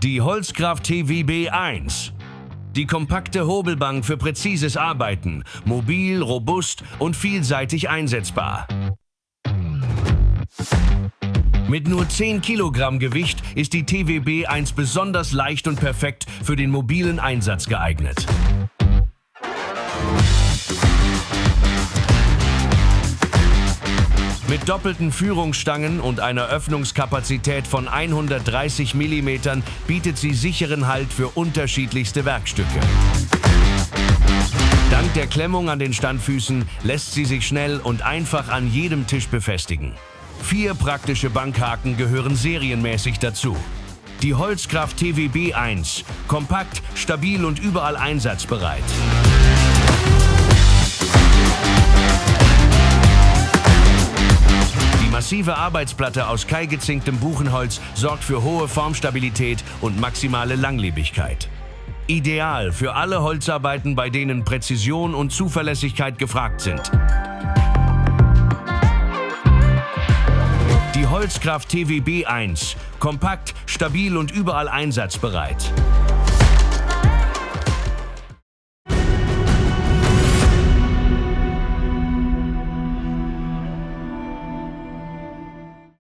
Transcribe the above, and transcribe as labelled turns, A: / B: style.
A: Die Holzkraft TWB 1. Die kompakte Hobelbank für präzises Arbeiten, mobil, robust und vielseitig einsetzbar. Mit nur 10 Kilogramm Gewicht ist die TWB 1 besonders leicht und perfekt für den mobilen Einsatz geeignet. Mit doppelten Führungsstangen und einer Öffnungskapazität von 130 mm bietet sie sicheren Halt für unterschiedlichste Werkstücke. Dank der Klemmung an den Standfüßen lässt sie sich schnell und einfach an jedem Tisch befestigen. 4 praktische Bankhaken gehören serienmäßig dazu. Die Holzkraft TWB 1. Kompakt, stabil und überall einsatzbereit. Die massive Arbeitsplatte aus keigezinktem Buchenholz sorgt für hohe Formstabilität und maximale Langlebigkeit. Ideal für alle Holzarbeiten, bei denen Präzision und Zuverlässigkeit gefragt sind. Die Holzkraft TWB 1. Kompakt, stabil und überall einsatzbereit.